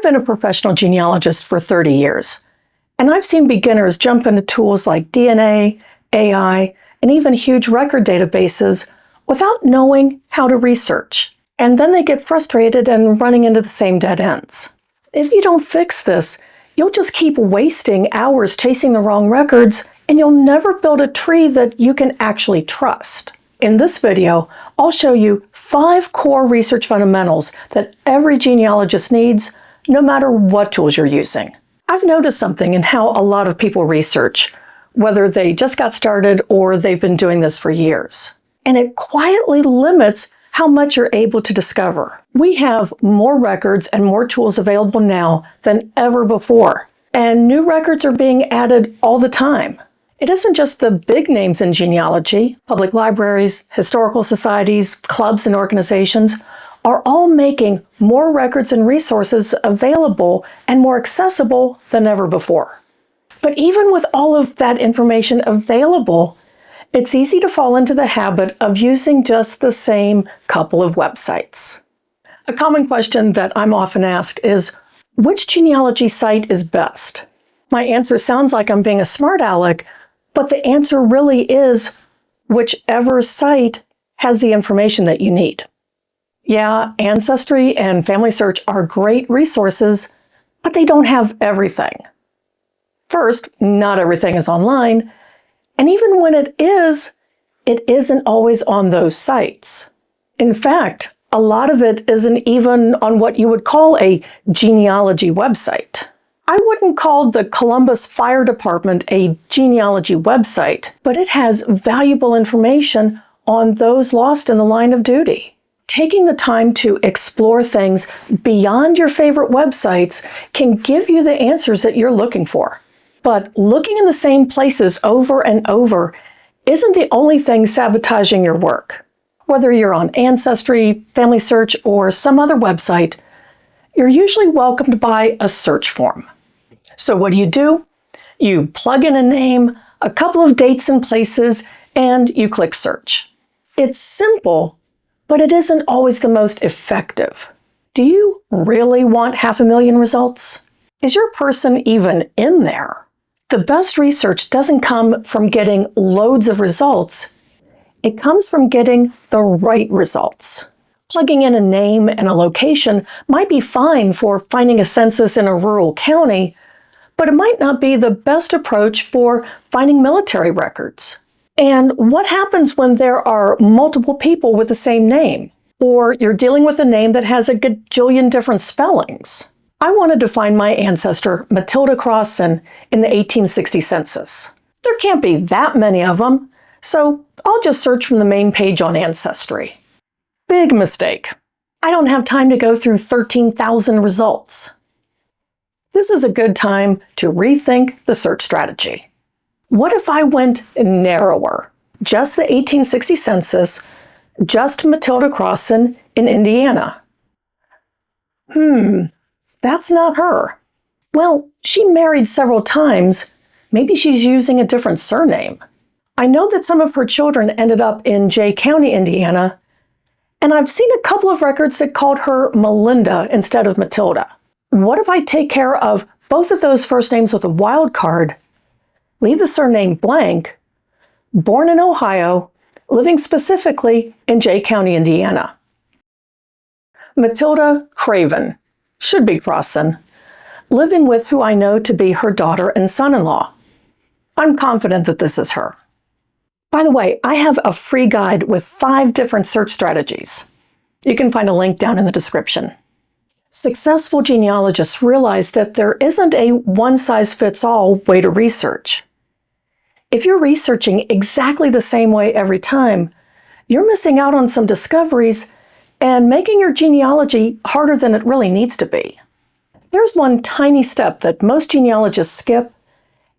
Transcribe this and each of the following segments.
been a professional genealogist for 30 years, and I've seen beginners jump into tools like DNA, AI, and even huge record databases without knowing how to research. And then they get frustrated and running into the same dead ends. If you don't fix this, you'll just keep wasting hours chasing the wrong records, and you'll never build a tree that you can actually trust. In this video, I'll show you 5 core research fundamentals that every genealogist needs, no matter what tools you're using. I've noticed something in how a lot of people research, whether they just got started or they've been doing this for years. And it quietly limits how much you're able to discover. We have more records and more tools available now than ever before, and new records are being added all the time. It isn't just the big names in genealogy. Public libraries, historical societies, clubs, and organizations are all making more records and resources available and more accessible than ever before. But even with all of that information available, it's easy to fall into the habit of using just the same couple of websites. A common question that I'm often asked is, which genealogy site is best? My answer sounds like I'm being a smart aleck, but the answer really is whichever site has the information that you need. Yeah, Ancestry and Family Search are great resources, but they don't have everything. First, not everything is online, and even when it isn't always on those sites. In fact, a lot of it isn't even on what you would call a genealogy website. I wouldn't call the Columbus Fire Department a genealogy website, but it has valuable information on those lost in the line of duty. Taking the time to explore things beyond your favorite websites can give you the answers that you're looking for. But looking in the same places over and over isn't the only thing sabotaging your work. Whether you're on Ancestry, Family Search, or some other website, you're usually welcomed by a search form. So what do? You plug in a name, a couple of dates and places, and you click search. It's simple, but it isn't always the most effective. Do you really want 500,000 results? Is your person even in there? The best research doesn't come from getting loads of results. It comes from getting the right results. Plugging in a name and a location might be fine for finding a census in a rural county, but it might not be the best approach for finding military records. And what happens when there are multiple people with the same name? Or you're dealing with a name that has a gajillion different spellings? I wanted to find my ancestor, Matilda Crossan, in the 1860 census. There can't be that many of them, so I'll just search from the main page on Ancestry. Big mistake. I don't have time to go through 13,000 results. This is a good time to rethink the search strategy. What if I went narrower? Just the 1860 census, just Matilda Crossan in Indiana. That's not her. Well, she married several times. Maybe she's using a different surname. I know that some of her children ended up in Jay County, Indiana, and I've seen a couple of records that called her Melinda instead of Matilda. What if I take care of both of those first names with a wild card, leave the surname blank, born in Ohio, living specifically in Jay County, Indiana? Matilda Craven, should be Crossan, living with who I know to be her daughter and son-in-law. I'm confident that this is her. By the way, I have a free guide with 5 different search strategies. You can find a link down in the description. Successful genealogists realize that there isn't a one-size-fits-all way to research. If you're researching exactly the same way every time, you're missing out on some discoveries and making your genealogy harder than it really needs to be. There's one tiny step that most genealogists skip,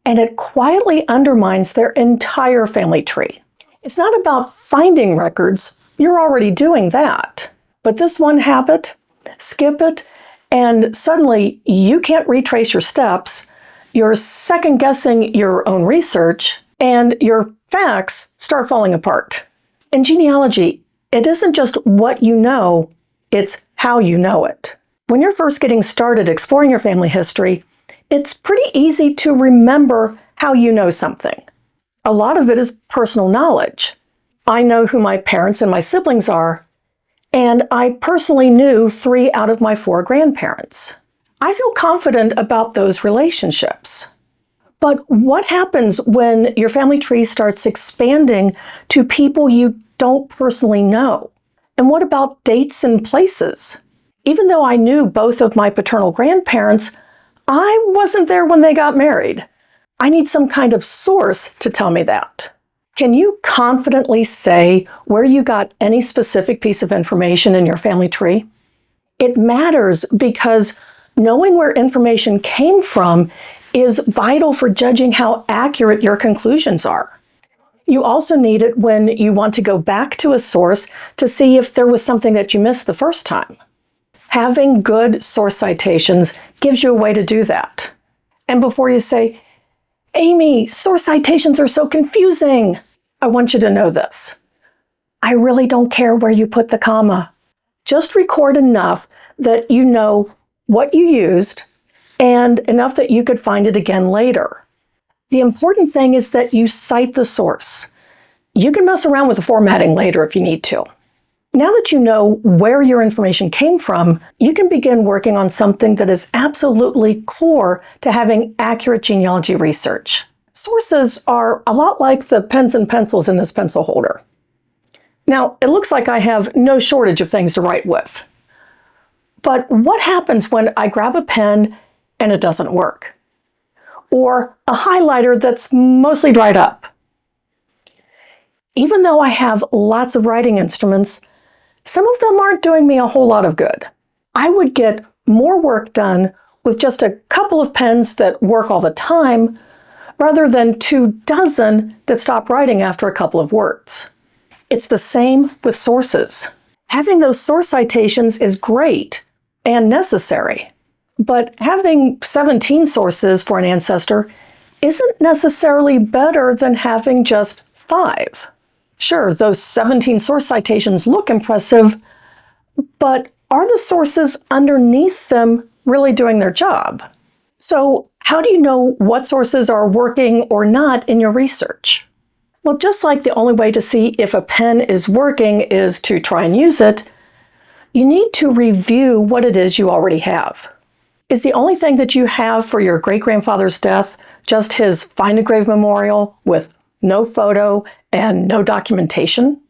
and it quietly undermines their entire family tree. It's not about finding records. You're already doing that. But this one habit, skip it, and suddenly you can't retrace your steps, you're second-guessing your own research, and your facts start falling apart. In genealogy, it isn't just what you know, it's how you know it. When you're first getting started exploring your family history, it's pretty easy to remember how you know something. A lot of it is personal knowledge. I know who my parents and my siblings are, and I personally knew 3 out of my 4 grandparents. I feel confident about those relationships. But what happens when your family tree starts expanding to people you don't personally know? And what about dates and places? Even though I knew both of my paternal grandparents, I wasn't there when they got married. I need some kind of source to tell me that. Can you confidently say where you got any specific piece of information in your family tree? It matters because knowing where information came from is vital for judging how accurate your conclusions are. You also need it when you want to go back to a source to see if there was something that you missed the first time. Having good source citations gives you a way to do that. And before you say, "Amy, source citations are so confusing," I want you to know this. I really don't care where you put the comma. Just record enough that you know what you used and enough that you could find it again later. The important thing is that you cite the source. You can mess around with the formatting later if you need to. Now that you know where your information came from, you can begin working on something that is absolutely core to having accurate genealogy research. Sources are a lot like the pens and pencils in this pencil holder. Now, it looks like I have no shortage of things to write with. But what happens when I grab a pen and it doesn't work? Or a highlighter that's mostly dried up? Even though I have lots of writing instruments, some of them aren't doing me a whole lot of good. I would get more work done with just a couple of pens that work all the time, rather than 24 that stop writing after a couple of words. It's the same with sources. Having those source citations is great and necessary, but having 17 sources for an ancestor isn't necessarily better than having just 5. Sure, those 17 source citations look impressive, but are the sources underneath them really doing their job? So, how do you know what sources are working or not in your research? Well, just like the only way to see if a pen is working is to try and use it, you need to review what it is you already have. Is the only thing that you have for your great-grandfather's death just his find a grave memorial with no photo and no documentation?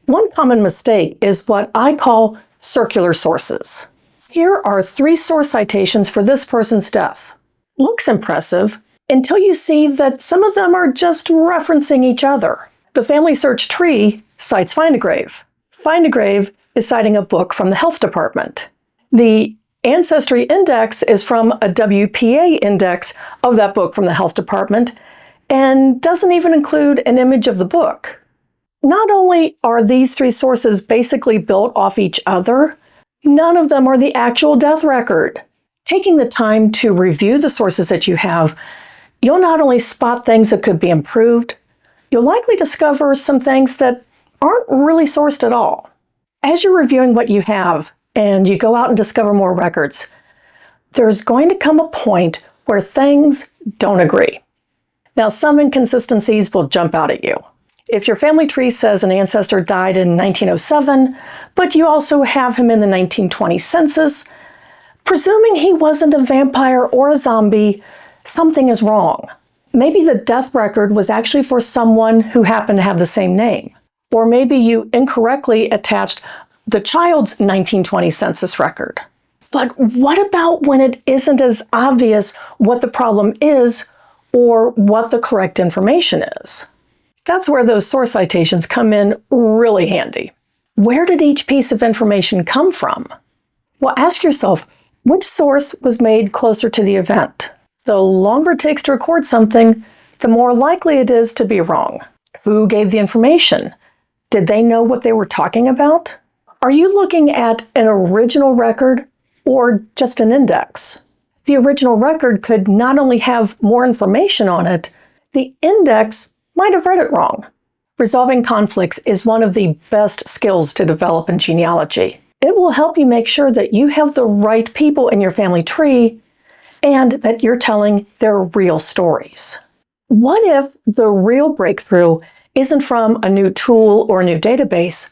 One common mistake is what I call circular sources. Here are 3 source citations for this person's death. Looks impressive until you see that some of them are just referencing each other. The family search tree cites Find a Grave. Find a Grave is citing a book from the health department. The Ancestry Index is from a WPA index of that book from the health department and doesn't even include an image of the book. Not only are these 3 sources basically built off each other, none of them are the actual death record. Taking the time to review the sources that you have, you'll not only spot things that could be improved, you'll likely discover some things that aren't really sourced at all. As you're reviewing what you have and you go out and discover more records, there's going to come a point where things don't agree. Now, some inconsistencies will jump out at you. If your family tree says an ancestor died in 1907, but you also have him in the 1920 census, presuming he wasn't a vampire or a zombie, something is wrong. Maybe the death record was actually for someone who happened to have the same name. Or maybe you incorrectly attached the child's 1920 census record. But what about when it isn't as obvious what the problem is or what the correct information is? That's where those source citations come in really handy. Where did each piece of information come from? Well, ask yourself, which source was made closer to the event? The longer it takes to record something, the more likely it is to be wrong. Who gave the information? Did they know what they were talking about? Are you looking at an original record or just an index? The original record could not only have more information on it, the index might have read it wrong. Resolving conflicts is one of the best skills to develop in genealogy. It will help you make sure that you have the right people in your family tree and that you're telling their real stories. What if the real breakthrough isn't from a new tool or a new database,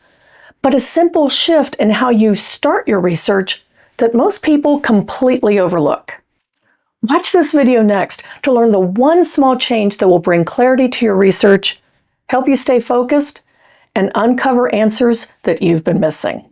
but a simple shift in how you start your research that most people completely overlook? Watch this video next to learn the one small change that will bring clarity to your research, help you stay focused, and uncover answers that you've been missing.